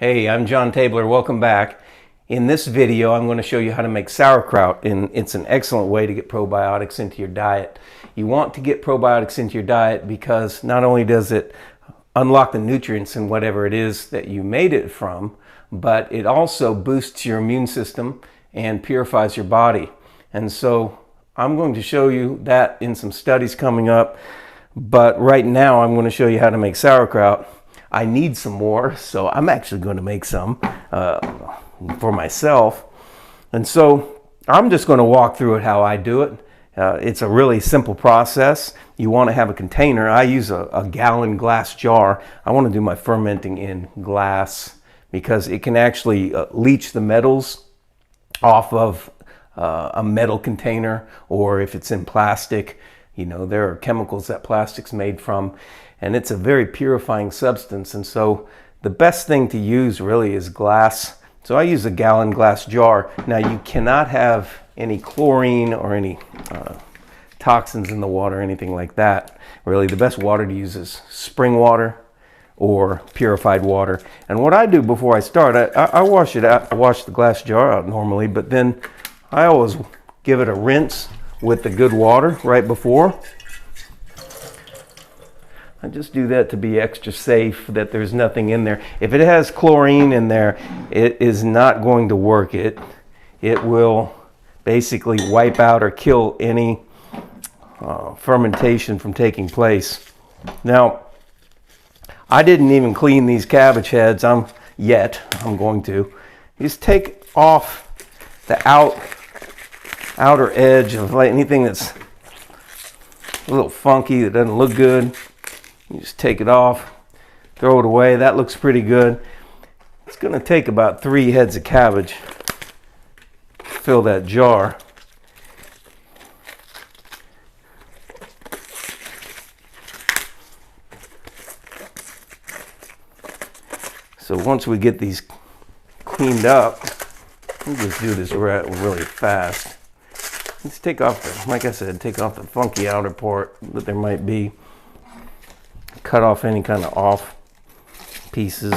Hey, I'm John Tabler. Welcome back. In this video, I'm going to show you how to make sauerkraut, and it's an excellent way to get probiotics into your diet. You want to get probiotics into your diet because not only does it unlock the nutrients in whatever it is that you made it from, but it also boosts your immune system and purifies your body. And so I'm going to show you that in some studies coming up, but right now I'm going to show you how to make sauerkraut. I need some more, so I'm actually going to make some for myself. And so I'm just going to walk through it how I do it. It's a really simple process. You want to have a container. I use a gallon glass jar. I want to do my fermenting in glass because it can actually leach the metals off of a metal container, or if it's in plastic, you know, there are chemicals that plastic's made from, and it's a very purifying substance. And so the best thing to use really is glass. So I use a gallon glass jar. Now you cannot have any chlorine or any toxins in the water or anything like that. Really, the best water to use is spring water or purified water. And what I do before I start, I wash it out. I wash the glass jar out normally, but then I always give it a rinse with the good water right before. I just do that to be extra safe that there's nothing in there. If it has chlorine in there, it is not going to work. It will basically wipe out or kill any fermentation from taking place. Now, I didn't even clean these cabbage heads yet. I'm going to. Just take off the outer edge of anything that's a little funky, that doesn't look good. You just take it off, throw it away. That looks pretty good. It's going to take about 3 heads of cabbage to fill that jar. So once we get these cleaned up, we'll just do this really fast. Let's take off, like I said, take off the funky outer part that there might be. Cut off any kind of off pieces.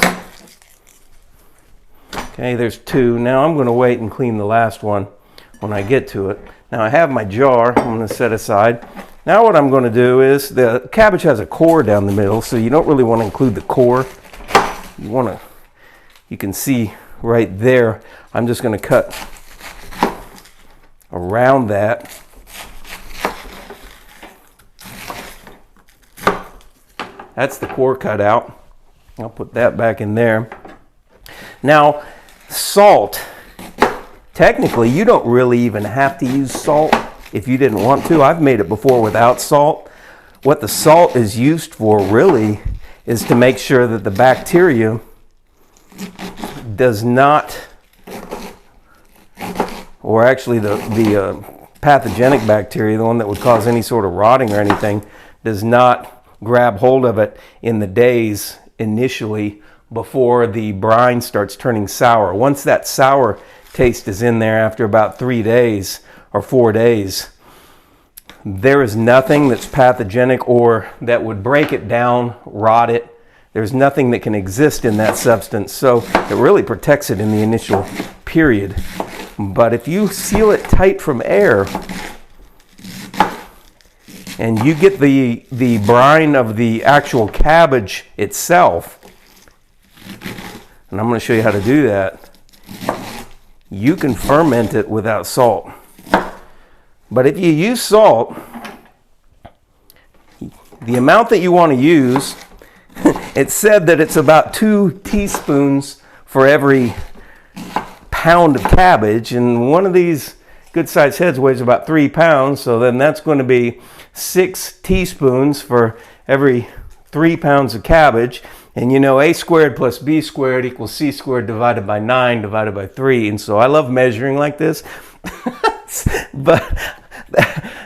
Okay, there's 2. Now I'm going to wait and clean the last one when I get to it. Now I have my jar I'm going to set aside. Now what I'm going to do is, the cabbage has a core down the middle, so you don't really want to include the core. You can see right there, I'm just going to cut around that. That's the core cut out. I'll put that back in there. Now, salt. Technically, you don't really even have to use salt if you didn't want to. I've made it before without salt. What the salt is used for really is to make sure that the bacteria does not, or actually the pathogenic bacteria, the one that would cause any sort of rotting or anything, does not grab hold of it in the days initially before the brine starts turning sour. Once that sour taste is in there after about 3 days or 4 days, there is nothing that's pathogenic or that would break it down, rot it. There's nothing that can exist in that substance, so it really protects it in the initial period. But if you seal it tight from air, and you get the brine of the actual cabbage itself, and I'm going to show you how to do that, you can ferment it without salt. But if you use salt, the amount that you want to use, it said that it's about 2 teaspoons for every pound of cabbage, and one of these good-sized heads weighs about 3 pounds, so then that's going to be 6 teaspoons for every 3 pounds of cabbage. And you know, a squared plus b squared equals c squared divided by 9 divided by 3. And so I love measuring like this. But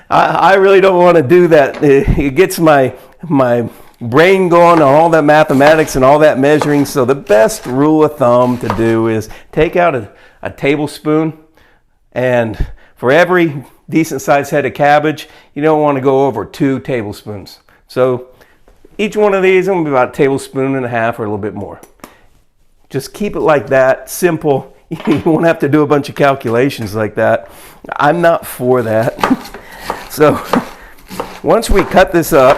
I really don't want to do that. It gets my brain going on all that mathematics and all that measuring. So the best rule of thumb to do is take out a tablespoon, and for every decent sized head of cabbage, you don't want to go over 2 tablespoons. So each one of these is going to be about a tablespoon and a half or a little bit more. Just keep it like that, simple. You won't have to do a bunch of calculations like that. I'm not for that. So once we cut this up,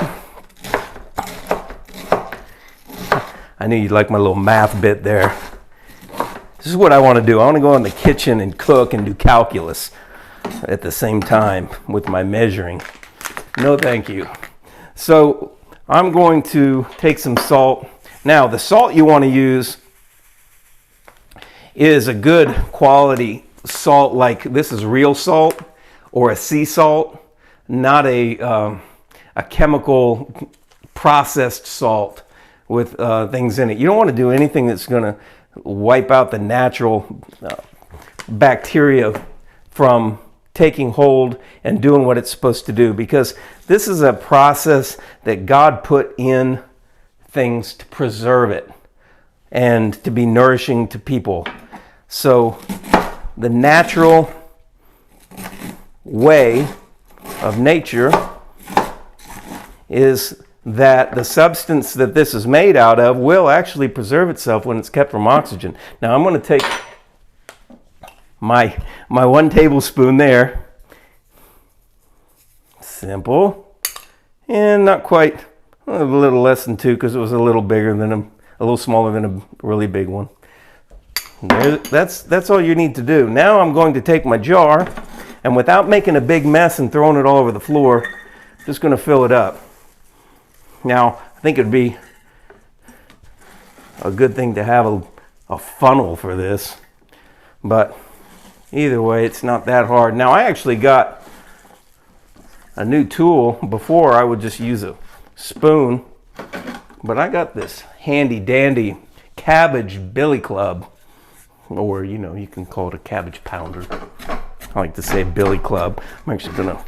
I knew you'd like my little math bit there. This is what I want to do. I want to go in the kitchen and cook and do calculus at the same time with my measuring. No, thank you. So I'm going to take some salt. Now, the salt you want to use is a good quality salt, like this is real salt or a sea salt, not a chemical processed salt with things in it. You don't want to do anything that's going to wipe out the natural bacteria from taking hold and doing what it's supposed to do, because this is a process that God put in things to preserve it and to be nourishing to people. So the natural way of nature is that the substance that this is made out of will actually preserve itself when it's kept from oxygen. Now I'm going to take my 1 tablespoon there, simple, and not quite, a little less than 2 because it was a little bigger than a little smaller than a really big one. That's all you need to do. Now I'm going to take my jar, and without making a big mess and throwing it all over the floor, just going to fill it up. Now I think it'd be a good thing to have a funnel for this, but either way, it's not that hard. Now I actually got a new tool. Before I would just use a spoon, but I got this handy dandy cabbage billy club, or you can call it a cabbage pounder. I like to say billy club. I'm actually gonna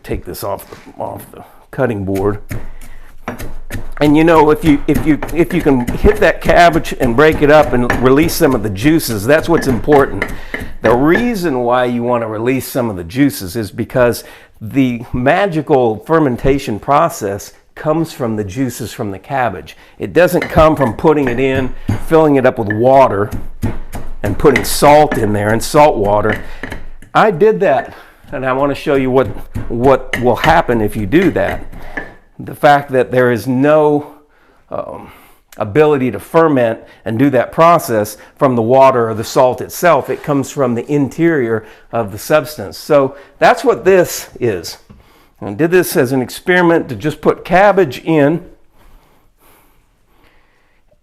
take this off the cutting board. And if you can hit that cabbage and break it up and release some of the juices, that's what's important. The reason why you want to release some of the juices is because the magical fermentation process comes from the juices from the cabbage. It doesn't come from putting it in, filling it up with water, and putting salt in there and salt water. I did that, and I want to show you what will happen if you do that. The fact that there is no ability to ferment and do that process from the water or the salt itself. It comes from the interior of the substance. So that's what this is. I did this as an experiment to just put cabbage in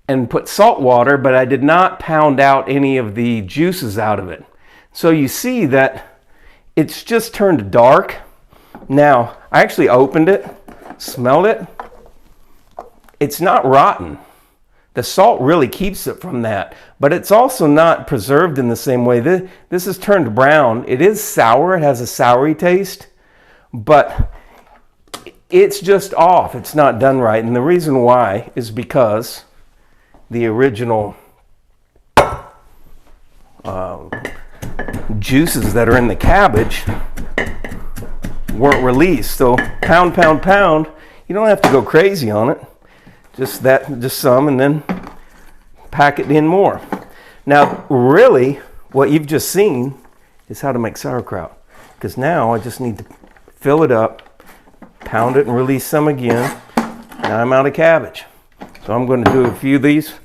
and put salt water, but I did not pound out any of the juices out of it. So you see that it's just turned dark. Now, I actually opened it, smelled it. It's not rotten. The salt really keeps it from that, but it's also not preserved in the same way. This is turned brown. It is sour. It has a soury taste, but it's just off. It's not done right. And the reason why is because the original juices that are in the cabbage weren't released. So pound, pound, pound. You don't have to go crazy on it. Just some, and then pack it in more. Now, really, what you've just seen is how to make sauerkraut. Because now I just need to fill it up, pound it, and release some again. Now I'm out of cabbage. So I'm going to do a few of these.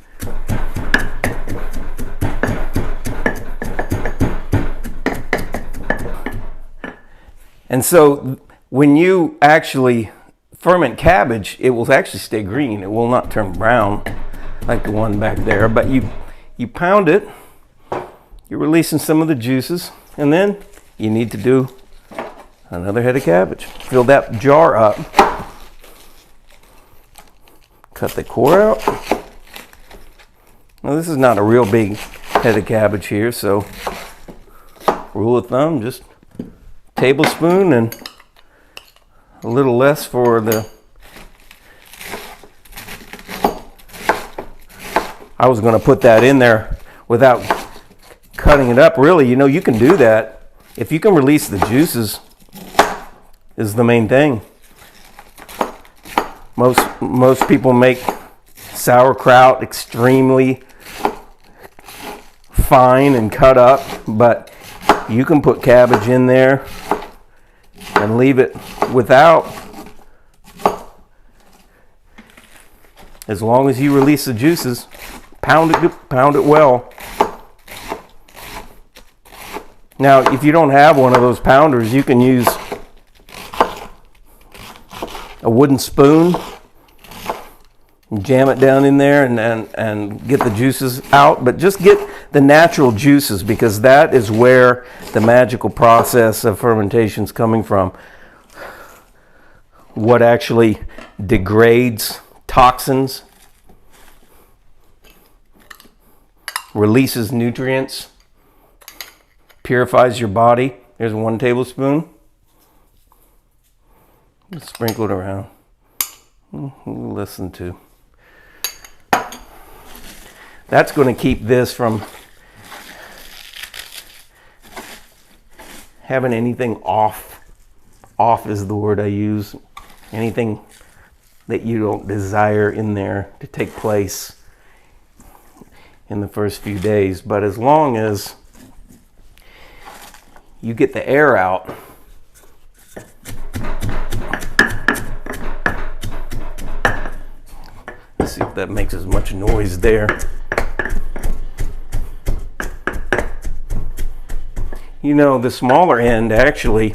And so when you actually ferment cabbage, it will actually stay green. It will not turn brown like the one back there. But you pound it, you're releasing some of the juices, and then you need to do another head of cabbage. Fill that jar up. Cut the core out. Now this is not a real big head of cabbage here, so rule of thumb, just tablespoon and a little less for the... I was going to put that in there without cutting it up. Really, you can do that. If you can release the juices is the main thing. Most people make sauerkraut, extremely fine and cut up, but you can put cabbage in there and leave it without, as long as you release the juices. Pound it well. Now, if you don't have one of those pounders, you can use a wooden spoon and jam it down in there and get the juices out. But just get the natural juices, because that is where the magical process of fermentation is coming from. What actually degrades toxins, releases nutrients, purifies your body. Here's 1 tablespoon. Sprinkle it around. Listen to. That's going to keep this from having anything off. Off is the word I use. Anything that you don't desire in there to take place in the first few days. But as long as you get the air out, let's see if that makes as much noise there. You know, the smaller end actually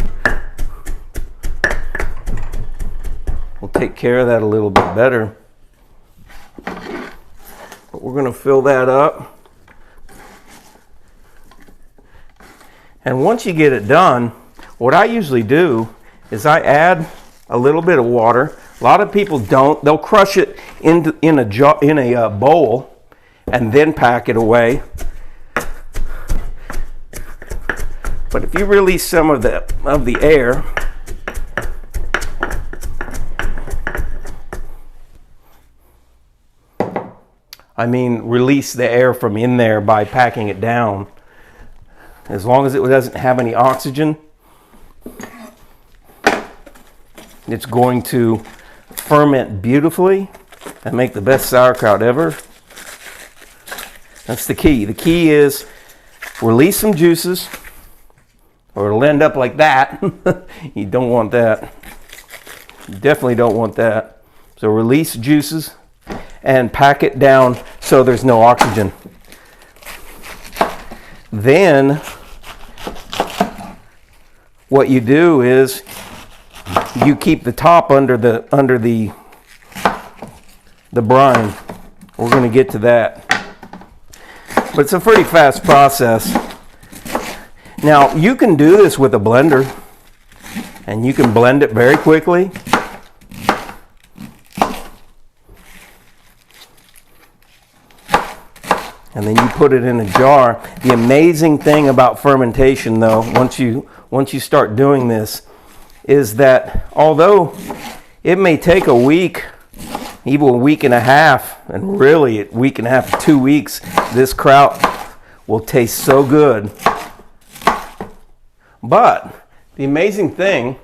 will take care of that a little bit better. But we're going to fill that up. And once you get it done, what I usually do is I add a little bit of water. A lot of people don't. They'll crush it in a bowl and then pack it away. But if you release some of the air, I mean, release the air from in there by packing it down. As long as it doesn't have any oxygen, it's going to ferment beautifully and make the best sauerkraut ever. That's the key. The key is release some juices, or it'll end up like that. You don't want that. You definitely don't want that. So release juices and pack it down so there's no oxygen. Then what you do is you keep the top under the brine. We're going to get to that. But it's a pretty fast process. Now, you can do this with a blender, and you can blend it very quickly. And then you put it in a jar. The amazing thing about fermentation, though, once you start doing this, is that although it may take a week, even a week and a half, and really a week and a half to 2 weeks, this kraut will taste so good. But the amazing thing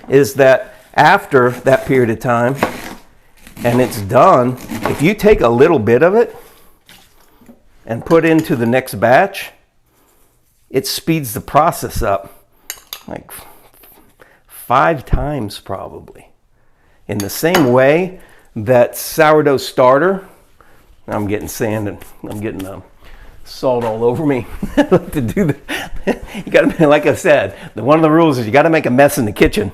is that after that period of time, and it's done, if you take a little bit of it and put into the next batch, it speeds the process up like 5 times probably. In the same way that sourdough starter, I'm getting sand and I'm getting salt all over me. I like to do that. You gotta, like I said, one of the rules is you gotta make a mess in the kitchen.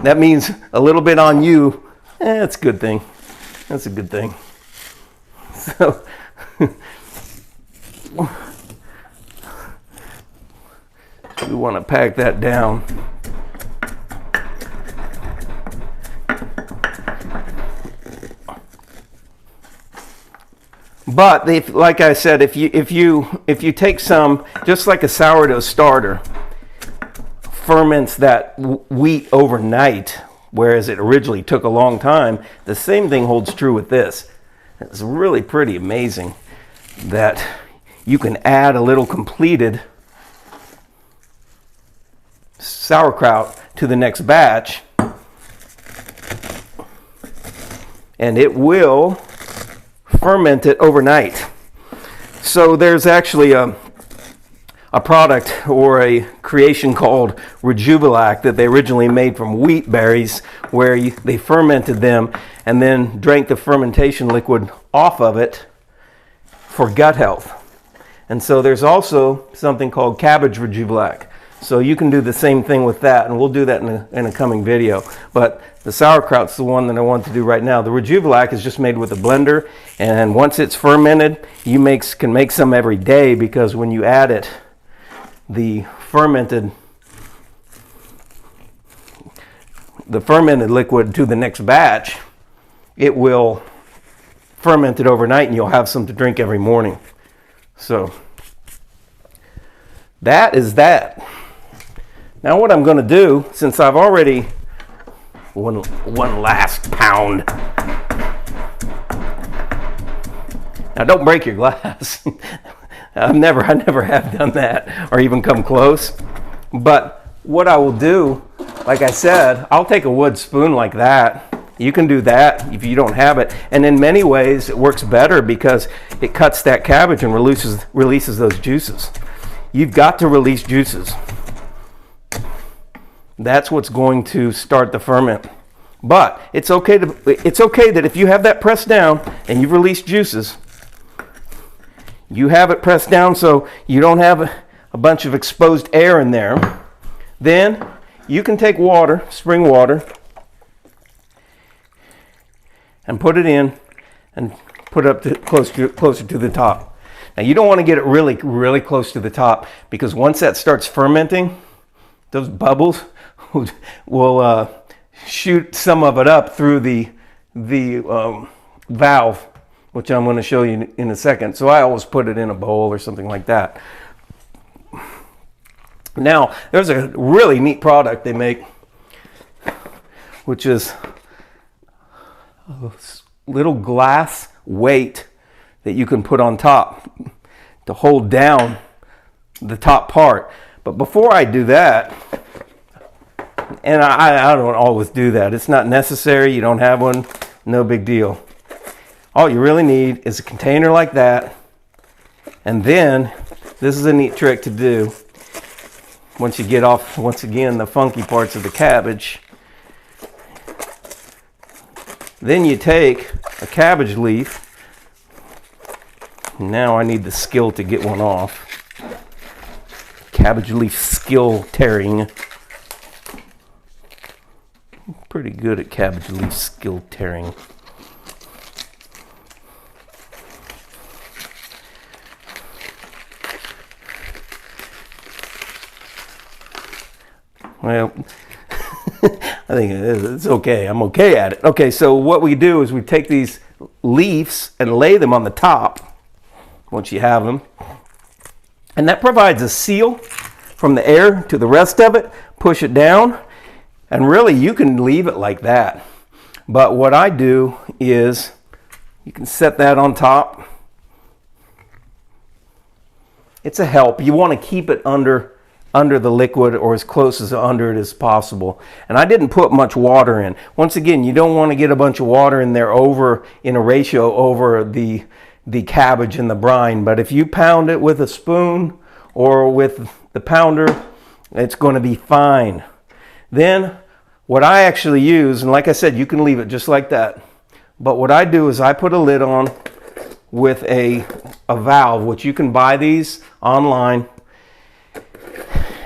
That means a little bit on you. That's a good thing. That's a good thing. So we want to pack that down. But like I said, if you take some, just like a sourdough starter ferments that wheat overnight, whereas it originally took a long time, the same thing holds true with this. It's really pretty amazing that you can add a little completed sauerkraut to the next batch and it will ferment it overnight. So there's actually a product or a creation called Rejuvalac that they originally made from wheat berries, where they fermented them and then drank the fermentation liquid off of it for gut health. And so there's also something called cabbage Rejuvalac. So you can do the same thing with that, and we'll do that in a coming video. But the sauerkraut's the one that I want to do right now. The Rejuvalac is just made with a blender, and once it's fermented, you can make some every day, because when you add it, the fermented liquid to the next batch, it will ferment it overnight, and you'll have some to drink every morning. So that is that. Now what I'm going to do, since I've already one last pound. Now don't break your glass. I never have done that or even come close. But what I will do, like I said, I'll take a wood spoon like that. You can do that if you don't have it. And in many ways, it works better because it cuts that cabbage and releases those juices. You've got to release juices. That's what's going to start the ferment. But it's okay that if you have that pressed down and you've released juices, you have it pressed down so you don't have a bunch of exposed air in there. Then you can take water, spring water, and put it in and put it up closer to the top. Now you don't want to get it really, really close to the top, because once that starts fermenting, those bubbles will shoot some of it up through the valve, which I'm going to show you in a second. So I always put it in a bowl or something like that. Now, there's a really neat product they make, which is a little glass weight that you can put on top to hold down the top part. But before I do that, and I don't always do that. It's not necessary. You don't have one, no big deal. All you really need is a container like that. And then, this is a neat trick to do. Once you get off, once again, the funky parts of the cabbage, then you take a cabbage leaf. Now I need the skill to get one off. Cabbage leaf skill tearing. I'm pretty good at cabbage leaf skill tearing. Well, I think it's okay. I'm okay at it. Okay, so what we do is we take these leaves and lay them on the top once you have them. And that provides a seal from the air to the rest of it. Push it down. And really, you can leave it like that. But what I do is you can set that on top. It's a help. You want to keep it under the liquid, or as close as under it as possible. And I didn't put much water in. Once again, you don't want to get a bunch of water in there in a ratio over the cabbage and the brine. But if you pound it with a spoon or with the pounder, it's going to be fine. Then what I actually use, and like I said, you can leave it just like that. But what I do is I put a lid on with a valve, which you can buy these online.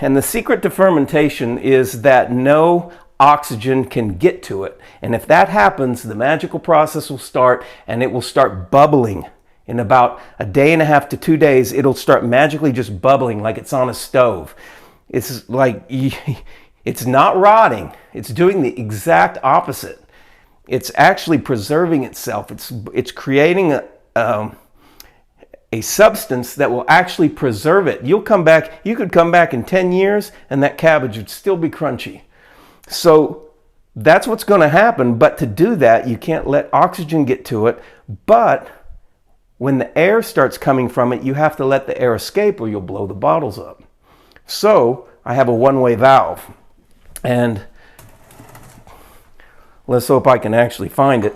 And the secret to fermentation is that no oxygen can get to it. And if that happens, the magical process will start, and it will start bubbling. In about a day and a half to 2 days, it'll start magically just bubbling like it's on a stove. It's like, it's not rotting. It's doing the exact opposite. It's actually preserving itself. It's creating a substance that will actually preserve it. You could come back in 10 years and that cabbage would still be crunchy. So that's what's going to happen. But to do that, you can't let oxygen get to it. But when the air starts coming from it, you have to let the air escape or you'll blow the bottles up. So I have a one-way valve. And Let's hope I can actually find it.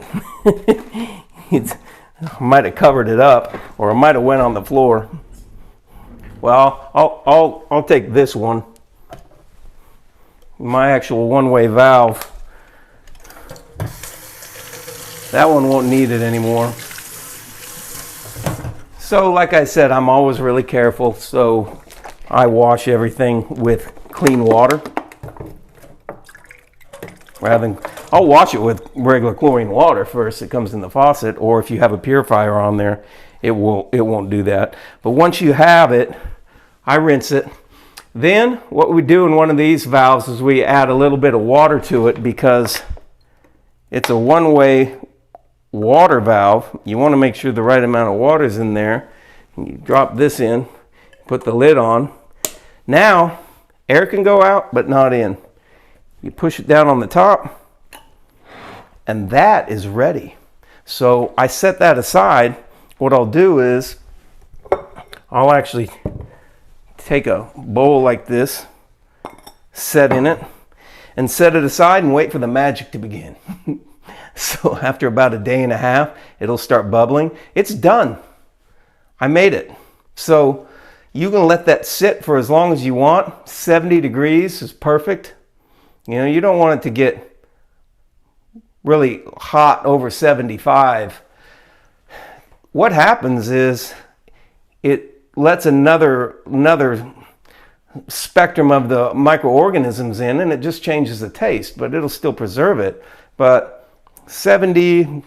I might have covered it up, or it might have went on the floor. Well, I'll take this one. My actual Oneway valve. That one won't need it anymore. So like I said, I'm always really careful, so I wash everything with clean water. Rather than, I'll wash it with regular chlorine water first. It comes in the faucet, or if you have a purifier on there, it won't do that. But once you have it, I rinse it. Then what we do in one of these valves is we add a little bit of water to it, because it's a one-way water valve. You want to make sure the right amount of water is in there. And you drop this in, put the lid on. Now air can go out but not in. You push it down on the top, and that is ready. So I set that aside. What I'll do is I'll actually take a bowl like this, set in it, and set it aside and wait for the magic to begin. So after about a day and a half, it'll start bubbling. It's done. I made it. So you can let that sit for as long as you want. 70 degrees is perfect. You know, you don't want it to get really hot over 75. What happens is it lets another spectrum of the microorganisms in, and it just changes the taste, but it'll still preserve it. But 70,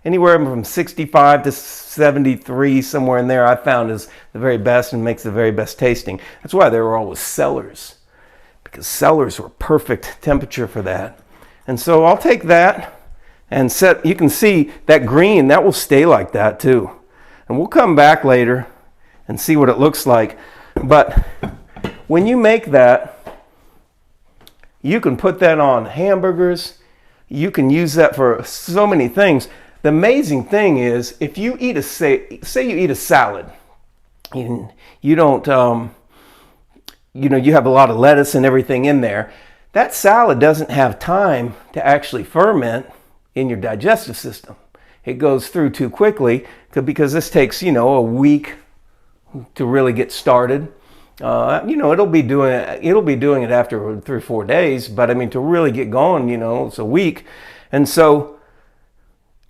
anywhere from 65 to 73, somewhere in there, I found is the very best and makes the very best tasting. That's why there were always cellars, because cellars were perfect temperature for that. And so I'll take that and set, you can see that green, that will stay like that too. And we'll come back later and see what it looks like. But when you make that, you can put that on hamburgers. You can use that for so many things. The amazing thing is, if you eat say you eat a salad, and you don't, you have a lot of lettuce and everything in there, that salad doesn't have time to actually ferment in your digestive system. It goes through too quickly, because this takes, a week to really get started. It'll be doing it after 3 or 4 days, but I mean, to really get going, it's a week. And so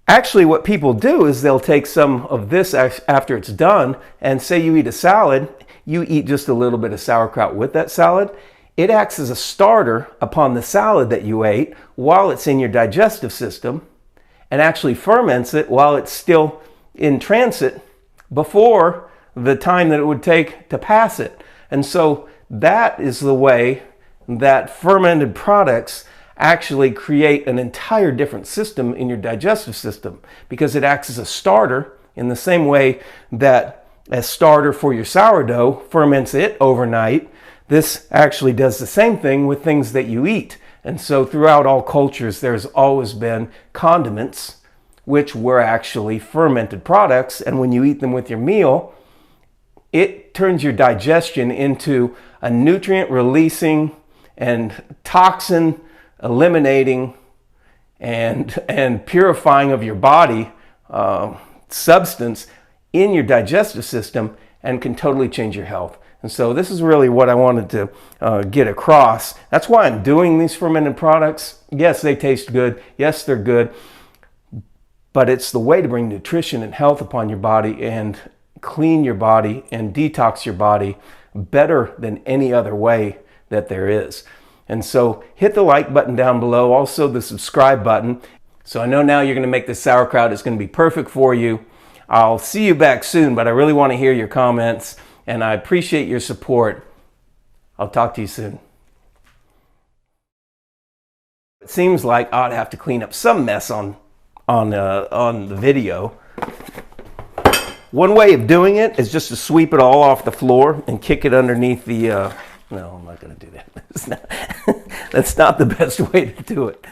actually what people do is they'll take some of this after it's done, and say you eat a salad, you eat just a little bit of sauerkraut with that salad. It acts as a starter upon the salad that you ate while it's in your digestive system, and actually ferments it while it's still in transit before the time that it would take to pass it. And so that is the way that fermented products actually create an entire different system in your digestive system, because it acts as a starter in the same way that a starter for your sourdough ferments it overnight. This actually does the same thing with things that you eat. And so throughout all cultures, there's always been condiments, which were actually fermented products. And when you eat them with your meal, it turns your digestion into a nutrient releasing and toxin eliminating and purifying of your body substance in your digestive system, and can totally change your health. And so this is really what I wanted to get across. That's why I'm doing these fermented products. Yes, they taste good. Yes, they're good. But it's the way to bring nutrition and health upon your body, and clean your body and detox your body better than any other way that there is. And so hit the like button down below, also the subscribe button. So I know now you're going to make this sauerkraut. It's going to be perfect for you. I'll see you back soon, but I really want to hear your comments, and I appreciate your support. I'll talk to you soon. It seems like I'd have to clean up some mess on the video. One way of doing it is just to sweep it all off the floor and kick it underneath the, no, I'm not going to do that. That's not the best way to do it.